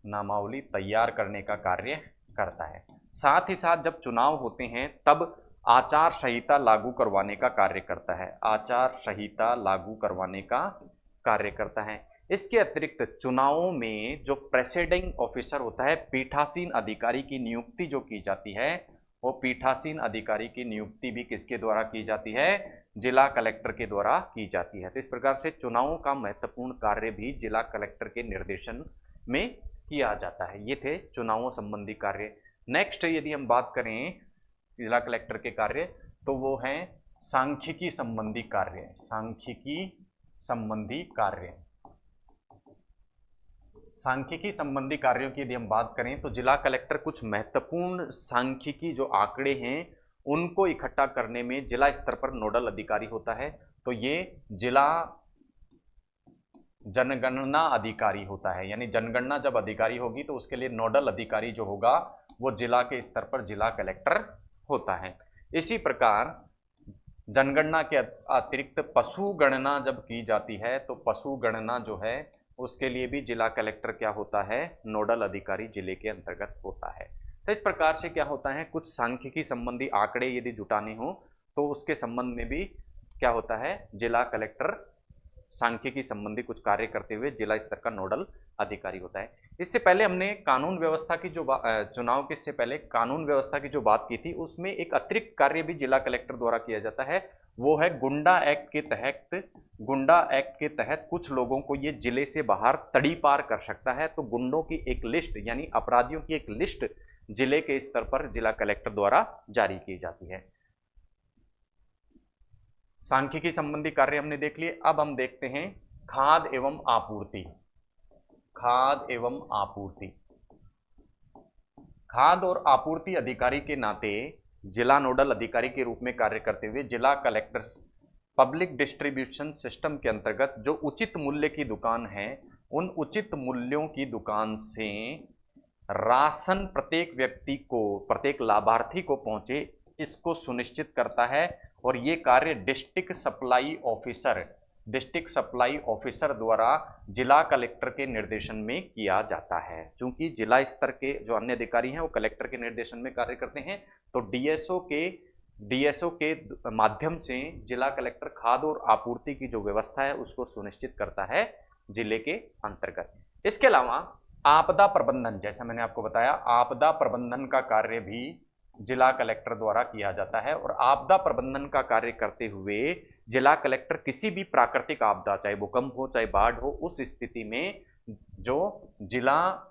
[SPEAKER 1] नामावली तैयार करने का कार्य करता है। साथ ही साथ जब चुनाव होते हैं तब आचार संहिता लागू करवाने का कार्य करता है, आचार संहिता लागू करवाने का कार्य करता है। इसके अतिरिक्त चुनावों में जो प्रेसिडिंग ऑफिसर होता है, पीठासीन अधिकारी की नियुक्ति जो की जाती है, वो पीठासीन अधिकारी की नियुक्ति भी किसके द्वारा की जाती है, जिला कलेक्टर के द्वारा की जाती है। तो इस प्रकार से चुनावों का महत्वपूर्ण कार्य भी जिला कलेक्टर के निर्देशन में किया जाता है। ये थे चुनावों संबंधी कार्य। नेक्स्ट यदि हम बात करें जिला कलेक्टर के कार्य तो वो हैं सांख्यिकी संबंधी कार्य, सांख्यिकी संबंधी कार्य। सांख्यिकी संबंधी कार्यों की यदि हम बात करें तो जिला कलेक्टर कुछ महत्वपूर्ण सांख्यिकी जो आंकड़े हैं उनको इकट्ठा करने में जिला स्तर पर नोडल अधिकारी होता है। तो ये जिला जनगणना अधिकारी होता है, यानी जनगणना जब अधिकारी होगी तो उसके लिए नोडल अधिकारी जो होगा वो जिला के स्तर पर जिला कलेक्टर होता है। इसी प्रकार जनगणना के अतिरिक्त पशु गणना जब की जाती है तो पशु गणना जो है उसके लिए भी जिला कलेक्टर क्या होता है, नोडल अधिकारी जिले के अंतर्गत होता है। तो इस प्रकार से क्या होता है, कुछ सांख्यिकी संबंधी आंकड़े यदि जुटाने हो तो उसके संबंध में भी क्या होता है, जिला कलेक्टर सांख्यिकी संबंधी कुछ कार्य करते हुए जिला स्तर का नोडल अधिकारी होता है। इससे पहले हमने कानून व्यवस्था की जो चुनाव के इससे पहले कानून व्यवस्था की जो बात की थी उसमें एक अतिरिक्त कार्य भी जिला कलेक्टर द्वारा किया जाता है, वो है गुंडा एक्ट के तहत। गुंडा एक्ट के तहत कुछ लोगों को ये जिले से बाहर तड़ी पार कर सकता है। तो गुंडों की एक लिस्ट यानी अपराधियों की एक लिस्ट जिले के स्तर पर जिला कलेक्टर द्वारा जारी की जाती है। सांख्यिकी संबंधी कार्य हमने देख लिए। अब हम देखते हैं खाद्य एवं आपूर्ति। खाद्य एवं आपूर्ति, खाद्य और आपूर्ति अधिकारी के नाते जिला नोडल अधिकारी के रूप में कार्य करते हुए जिला कलेक्टर पब्लिक डिस्ट्रीब्यूशन सिस्टम के अंतर्गत जो उचित मूल्य की दुकान है उन उचित मूल्यों की दुकान से राशन प्रत्येक व्यक्ति को, प्रत्येक लाभार्थी को पहुंचे, इसको सुनिश्चित करता है। और ये कार्य डिस्ट्रिक्ट सप्लाई ऑफिसर द्वारा जिला कलेक्टर के निर्देशन में किया जाता है। चूंकि जिला स्तर के जो अन्य अधिकारी हैं वो कलेक्टर के निर्देशन में कार्य करते हैं तो डीएसओ के माध्यम से जिला कलेक्टर खाद्य और आपूर्ति की जो व्यवस्था है उसको सुनिश्चित करता है जिले के अंतर्गत। इसके अलावा आपदा प्रबंधन, जैसा मैंने आपको बताया, आपदा प्रबंधन का कार्य भी जिला कलेक्टर द्वारा किया जाता है। और आपदा प्रबंधन का कार्य करते हुए जिला कलेक्टर किसी भी प्राकृतिक आपदा, चाहे भूकंप हो चाहे बाढ़ हो, उस स्थिति में जो जिला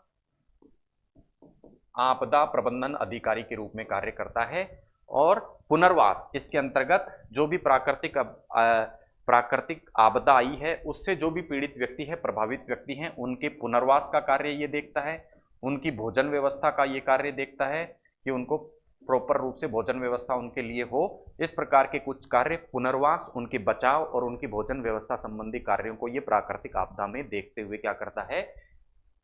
[SPEAKER 1] आपदा प्रबंधन अधिकारी के रूप में कार्य करता है। और पुनर्वास, इसके अंतर्गत जो भी प्राकृतिक आपदा आई है उससे जो भी पीड़ित व्यक्ति है, प्रभावित व्यक्ति हैं, उनके पुनर्वास का कार्य ये देखता है। उनकी भोजन व्यवस्था का ये कार्य देखता है कि उनको प्रॉपर रूप से भोजन व्यवस्था उनके लिए हो। इस प्रकार के कुछ कार्य पुनर्वास, उनके बचाव और उनकी भोजन व्यवस्था संबंधी कार्यों को ये प्राकृतिक आपदा में देखते हुए क्या करता है,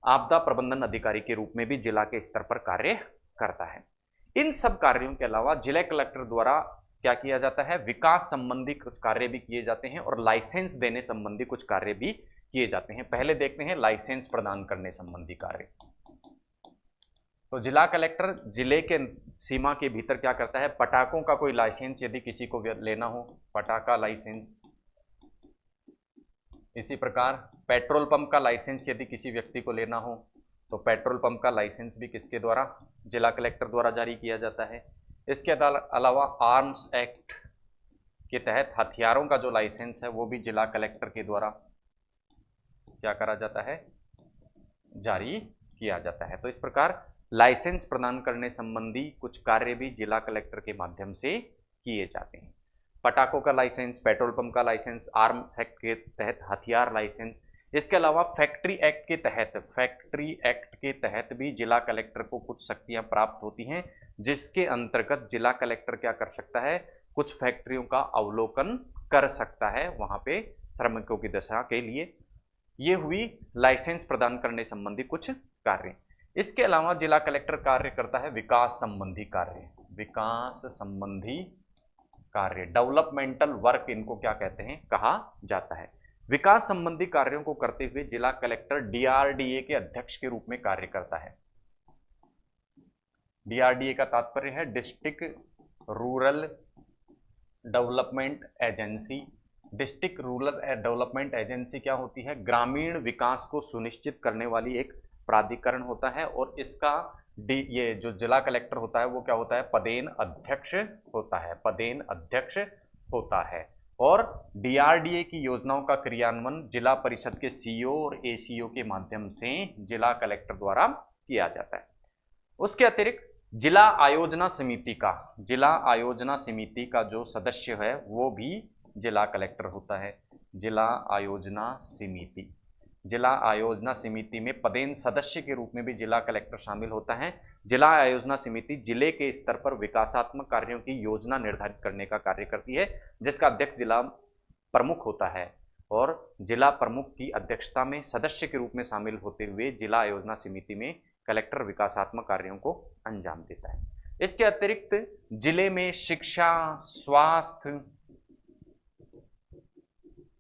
[SPEAKER 1] आपदा प्रबंधन अधिकारी के रूप में भी जिला के स्तर पर कार्य करता है। इन सब कार्यों के अलावा जिला कलेक्टर द्वारा क्या किया जाता है, विकास संबंधी कुछ कार्य भी किए जाते हैं और लाइसेंस देने संबंधी कुछ कार्य भी किए जाते हैं। पहले देखते हैं लाइसेंस प्रदान करने संबंधी कार्य। तो जिला कलेक्टर जिले के सीमा के भीतर क्या करता है, पटाखों का कोई लाइसेंस यदि किसी को लेना हो, पटाखा लाइसेंस, इसी प्रकार पेट्रोल पंप का लाइसेंस यदि किसी व्यक्ति को लेना हो तो पेट्रोल पंप का लाइसेंस भी किसके द्वारा, जिला कलेक्टर द्वारा जारी किया जाता है। इसके अलावा आर्म्स एक्ट के तहत हथियारों का जो लाइसेंस है वो भी जिला कलेक्टर के द्वारा क्या करा जाता है, जारी किया जाता है। तो इस प्रकार लाइसेंस प्रदान करने संबंधी कुछ कार्य भी जिला कलेक्टर के माध्यम से किए जाते हैं। पटाखों का लाइसेंस, पेट्रोल पंप का लाइसेंस, आर्म्स एक्ट के तहत हथियार लाइसेंस। इसके अलावा फैक्ट्री एक्ट के तहत भी जिला कलेक्टर को कुछ शक्तियां प्राप्त होती हैं, जिसके अंतर्गत जिला कलेक्टर क्या कर सकता है, कुछ फैक्ट्रियों का अवलोकन कर सकता है वहां पे श्रमिकों की दशा के लिए। ये हुई लाइसेंस प्रदान करने संबंधी कुछ कार्य। इसके अलावा जिला कलेक्टर कार्य करता है विकास संबंधी कार्य, डेवलपमेंटल वर्क इनको क्या कहते हैं, कहा जाता है। विकास संबंधी कार्यों को करते हुए जिला कलेक्टर डीआरडीए के अध्यक्ष के रूप में कार्य करता है। डीआरडीए का तात्पर्य है district rural development agency. District rural development agency क्या होती है, ग्रामीण विकास को सुनिश्चित करने वाली एक प्राधिकरण होता है, और इसका ये जो जिला कलेक्टर होता है वो क्या होता है, पदेन अध्यक्ष होता है। और डीआरडीए की योजनाओं का क्रियान्वयन जिला परिषद के सीईओ और एसीईओ के माध्यम से जिला कलेक्टर द्वारा किया जाता है। उसके अतिरिक्त जिला आयोजना समिति का जो सदस्य है वो भी जिला कलेक्टर होता है। जिला आयोजना समिति में पदेन सदस्य के रूप में भी जिला कलेक्टर शामिल होता है। जिला आयोजना समिति जिले के स्तर पर विकासात्मक कार्यों की योजना निर्धारित करने का कार्य करती है, जिसका अध्यक्ष जिला प्रमुख होता है, और जिला प्रमुख की अध्यक्षता में सदस्य के रूप में शामिल होते हुए जिला आयोजना समिति में कलेक्टर विकासात्मक कार्यों को अंजाम देता है। इसके अतिरिक्त जिले में शिक्षा, स्वास्थ्य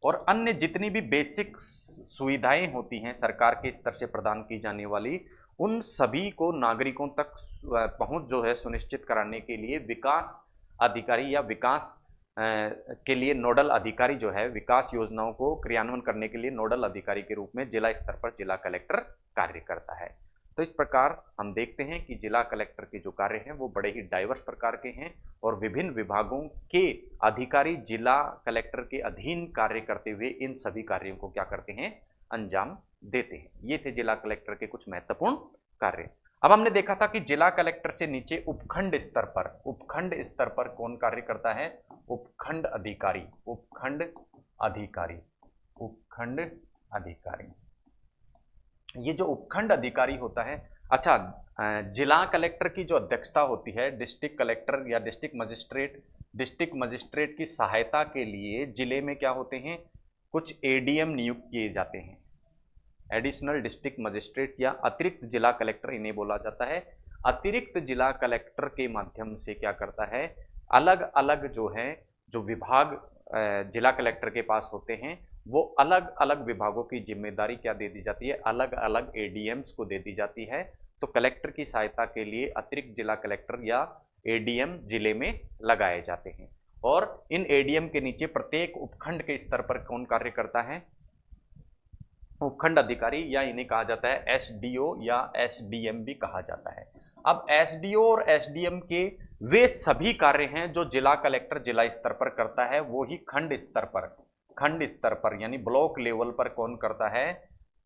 [SPEAKER 1] और अन्य जितनी भी बेसिक सुविधाएं होती हैं सरकार के स्तर से प्रदान की जाने वाली, उन सभी को नागरिकों तक पहुंच जो है सुनिश्चित कराने के लिए विकास अधिकारी या विकास के लिए नोडल अधिकारी जो है, विकास योजनाओं को क्रियान्वयन करने के लिए नोडल अधिकारी के रूप में जिला स्तर पर जिला कलेक्टर कार्य करता है। तो इस प्रकार हम देखते हैं कि जिला कलेक्टर के जो कार्य हैं वो बड़े ही डाइवर्स प्रकार के हैं, और विभिन्न विभागों के अधिकारी जिला कलेक्टर के अधीन कार्य करते हुए इन सभी कार्यों को क्या करते हैं, अंजाम देते हैं। ये थे जिला कलेक्टर के कुछ महत्वपूर्ण कार्य। अब हमने देखा था कि जिला कलेक्टर से नीचे उपखंड स्तर पर कौन कार्य करता है, उपखंड अधिकारी। ये जो उपखंड अधिकारी होता है, अच्छा, जिला कलेक्टर की जो अध्यक्षता होती है, डिस्ट्रिक्ट कलेक्टर या डिस्ट्रिक्ट मजिस्ट्रेट की सहायता के लिए जिले में क्या होते हैं, कुछ एडीएम नियुक्त किए जाते हैं, एडिशनल डिस्ट्रिक्ट मजिस्ट्रेट या अतिरिक्त जिला कलेक्टर इन्हें बोला जाता है। अतिरिक्त जिला कलेक्टर के माध्यम से क्या करता है, अलग अलग जो विभाग जिला कलेक्टर के पास होते हैं वो अलग अलग विभागों की जिम्मेदारी क्या दे दी जाती है, अलग अलग एडीएम्स को दे दी जाती है। तो कलेक्टर की सहायता के लिए अतिरिक्त जिला कलेक्टर या एडीएम जिले में लगाए जाते हैं, और इन एडीएम के नीचे प्रत्येक उपखंड के स्तर पर कौन कार्य करता है, उपखंड अधिकारी, या इन्हें कहा जाता है एसडीओ या एसडीएम भी कहा जाता है। अब एसडीओ और एसडीएम के वे सभी कार्य हैं जो जिला कलेक्टर जिला स्तर पर करता है, वो ही खंड स्तर पर यानी ब्लॉक लेवल पर कौन करता है,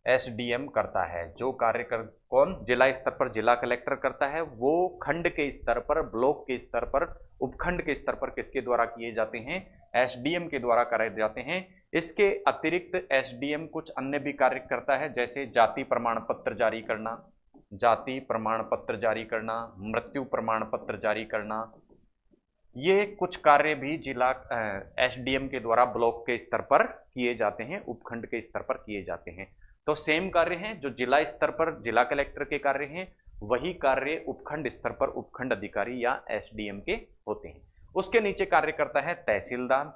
[SPEAKER 1] एसडीएम करता है। जो कार्य कौन जिला स्तर पर जिला कलेक्टर करता है, वो खंड के स्तर पर, ब्लॉक के स्तर पर, उपखंड के स्तर पर किसके द्वारा किए जाते हैं, एसडीएम के द्वारा कराए जाते हैं। इसके अतिरिक्त एसडीएम कुछ अन्य भी कार्य करता है, जैसे जाति प्रमाण पत्र जारी करना, मृत्यु प्रमाण पत्र जारी करना। ये कुछ कार्य भी जिला एसडीएम के द्वारा ब्लॉक के स्तर पर किए जाते हैं, उपखंड के स्तर पर किए जाते हैं। तो सेम कार्य हैं जो जिला स्तर पर जिला कलेक्टर के कार्य हैं, वही कार्य उपखंड स्तर पर उपखंड अधिकारी या एसडीएम के होते हैं। उसके नीचे कार्य करता है तहसीलदार,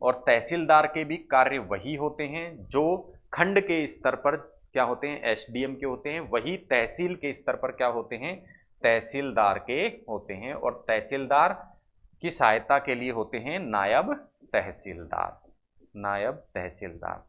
[SPEAKER 1] और तहसीलदार के भी कार्य वही होते हैं जो खंड के स्तर पर क्या होते हैं, एसडीएम के होते हैं, वही तहसील के स्तर पर क्या होते हैं, तहसीलदार के होते हैं, और तहसीलदार की सहायता के लिए होते हैं नायब तहसीलदार, नायब तहसीलदार।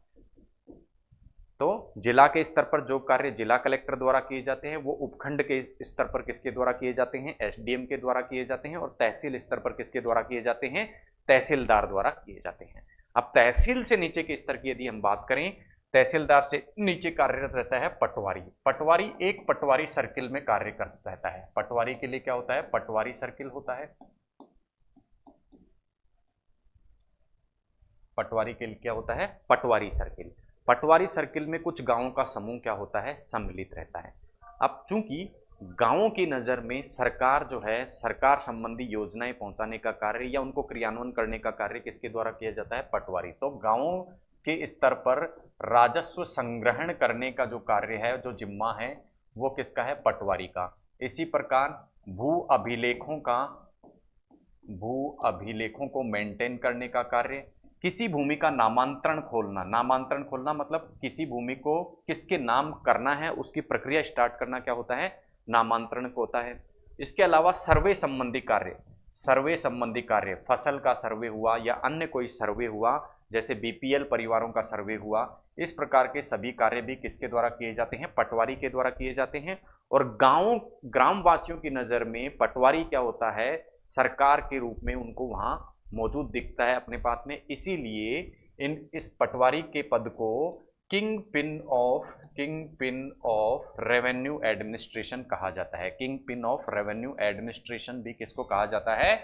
[SPEAKER 1] तो जिला के स्तर पर जो कार्य जिला कलेक्टर द्वारा किए जाते हैं वो उपखंड के स्तर पर किसके द्वारा किए जाते हैं, एसडीएम के द्वारा किए जाते हैं, और तहसील स्तर पर किसके द्वारा किए जाते हैं, तहसीलदार द्वारा किए जाते हैं। अब तहसील से नीचे के स्तर की यदि हम बात करें, तहसीलदार से नीचे कार्यरत रहता है पटवारी। पटवारी एक पटवारी सर्किल में कार्य करता रहता है। पटवारी के लिए क्या होता है, पटवारी सर्किल होता है। पटवारी के लिए क्या होता है, पटवारी सर्किल। पटवारी सर्किल में कुछ गांवों का समूह क्या होता है, सम्मिलित रहता है। अब चूंकि गांवों की नज़र में सरकार जो है, सरकार संबंधी योजनाएं पहुंचाने का कार्य या उनको क्रियान्वयन करने का कार्य किसके द्वारा किया जाता है, पटवारी। तो गांवों के स्तर पर राजस्व संग्रहण करने का जो कार्य है, जो जिम्मा है, वो किसका है, पटवारी का। इसी प्रकार भू अभिलेखों को मेंटेन करने का कार्य, किसी भूमि का नामांतरण खोलना, नामांतरण खोलना मतलब किसी भूमि को किसके नाम करना है उसकी प्रक्रिया स्टार्ट करना क्या होता है, नामांतरण को होता है। इसके अलावा सर्वे संबंधी कार्य, सर्वे संबंधी कार्य, फसल का सर्वे हुआ या अन्य कोई सर्वे हुआ, जैसे बीपीएल परिवारों का सर्वे हुआ, इस प्रकार के सभी कार्य भी किसके द्वारा किए जाते हैं, पटवारी के द्वारा किए जाते हैं। और ग्रामवासियों की नज़र में पटवारी क्या होता है, सरकार के रूप में उनको वहाँ मौजूद दिखता है अपने पास में। इसीलिए इस पटवारी के पद को king pin of revenue administration कहा जाता है। King pin of revenue administration भी किसको कहा जाता है,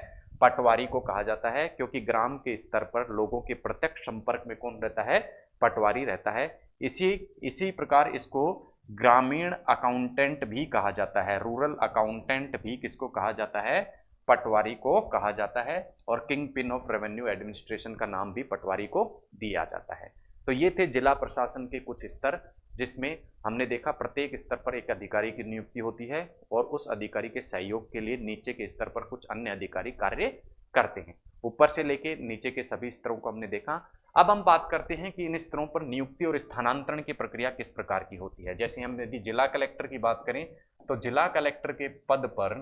[SPEAKER 1] पटवारी को कहा जाता है, क्योंकि ग्राम के स्तर पर लोगों के प्रत्यक्ष संपर्क में कौन रहता है, पटवारी रहता है। इसी प्रकार इसको ग्रामीण अकाउंटेंट भी कहा जाता है, रूरल अकाउंटेंट भी किसको कहा जाता है, पटवारी को कहा जाता है। और king pin of revenue administration का नाम भी पटवारी को दिया जाता है। तो ये थे जिला प्रशासन के कुछ स्तर, जिसमें हमने देखा प्रत्येक स्तर पर एक अधिकारी की नियुक्ति होती है और उस अधिकारी के सहयोग के लिए नीचे के स्तर पर कुछ अन्य अधिकारी कार्य करते हैं। ऊपर से लेके नीचे के सभी स्तरों को हमने देखा। अब हम बात करते हैं कि इन स्तरों पर नियुक्ति और स्थानांतरण की प्रक्रिया किस प्रकार की होती है। जैसे हम यदि जिला कलेक्टर की बात करें तो जिला कलेक्टर के पद पर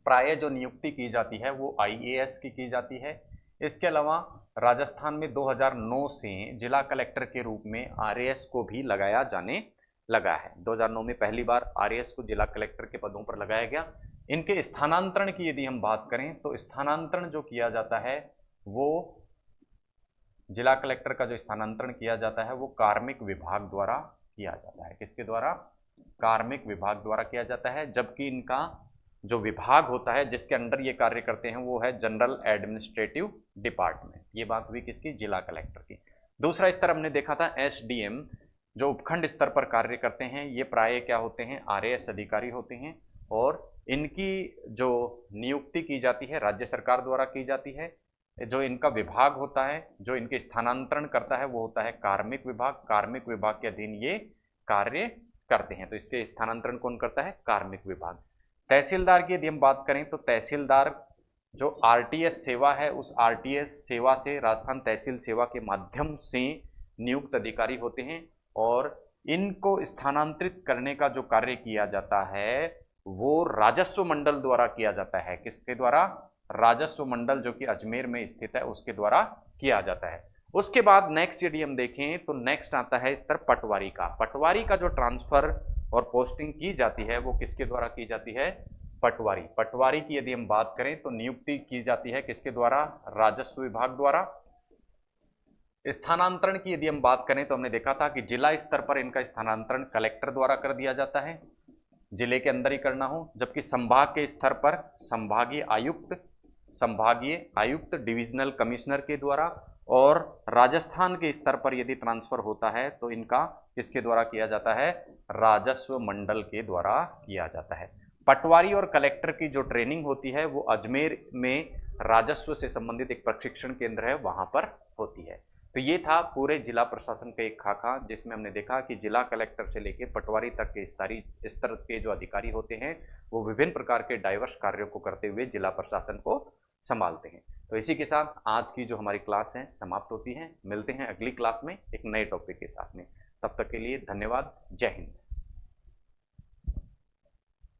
[SPEAKER 1] प्राय जो नियुक्ति की जाती है वो आईएएस की जाती है। इसके अलावा राजस्थान में 2009 से जिला कलेक्टर के रूप में आरएएस को भी लगाया जाने लगा है। 2009 में पहली बार आरएएस को जिला कलेक्टर के पदों पर लगाया गया। इनके स्थानांतरण की यदि हम बात करें तो स्थानांतरण जो किया जाता है वो जिला कलेक्टर का जो स्थानांतरण किया जाता है वो कार्मिक विभाग द्वारा किया जाता है। किसके द्वारा, कार्मिक विभाग द्वारा किया जाता है। जबकि इनका जो विभाग होता है जिसके अंडर ये कार्य करते हैं वो है जनरल एडमिनिस्ट्रेटिव डिपार्टमेंट। ये बात हुई किसकी, जिला कलेक्टर की। दूसरा स्तर हमने देखा था एसडीएम, जो उपखंड स्तर पर कार्य करते हैं। ये प्राय क्या होते हैं, आरएएस अधिकारी होते हैं और इनकी जो नियुक्ति की जाती है राज्य सरकार द्वारा की जाती है। जो इनका विभाग होता है, जो इनके स्थानांतरण करता है वो होता है कार्मिक विभाग। कार्मिक विभाग के अधीन ये कार्य करते हैं। तो इसके स्थानांतरण कौन करता है, कार्मिक विभाग। तहसीलदार की यदि हम बात करें तो तहसीलदार जो आरटीएस सेवा है उस आरटीएस सेवा से राजस्थान तहसील सेवा के माध्यम से नियुक्त अधिकारी होते हैं और इनको स्थानांतरित करने का जो कार्य किया जाता है वो राजस्व मंडल द्वारा किया जाता है। किसके द्वारा, राजस्व मंडल जो कि अजमेर में स्थित है उसके द्वारा किया जाता है। उसके बाद नेक्स्ट यदि हम देखें तो नेक्स्ट आता है स्तर पटवारी का। पटवारी का जो ट्रांसफर और पोस्टिंग की जाती है वो किसके द्वारा की जाती है, पटवारी। पटवारी की यदि हम बात करें तो नियुक्ति की जाती है किसके द्वारा, राजस्व विभाग द्वारा। स्थानांतरण की यदि हम बात करें तो हमने देखा था कि जिला स्तर पर इनका स्थानांतरण कलेक्टर द्वारा कर दिया जाता है, जिले के अंदर ही करना हो। जबकि संभाग के स्तर पर संभागीय आयुक्त डिविजनल कमिश्नर के द्वारा, और राजस्थान के स्तर पर यदि ट्रांसफर होता है तो इनका किसके द्वारा किया जाता है, राजस्व मंडल के द्वारा किया जाता है। पटवारी और कलेक्टर की जो ट्रेनिंग होती है वो अजमेर में राजस्व से संबंधित एक प्रशिक्षण केंद्र है वहां पर होती है। तो ये था पूरे जिला प्रशासन का एक खाका, जिसमें हमने देखा कि जिला कलेक्टर से लेकर पटवारी तक के स्तर के जो अधिकारी होते हैं वो विभिन्न प्रकार के डाइवर्स कार्यों को करते हुए जिला प्रशासन को संभालते हैं। तो इसी के साथ आज की जो हमारी क्लास है समाप्त होती है। मिलते हैं अगली क्लास में एक नए टॉपिक के साथ में। तब तक के लिए धन्यवाद। जय हिंद।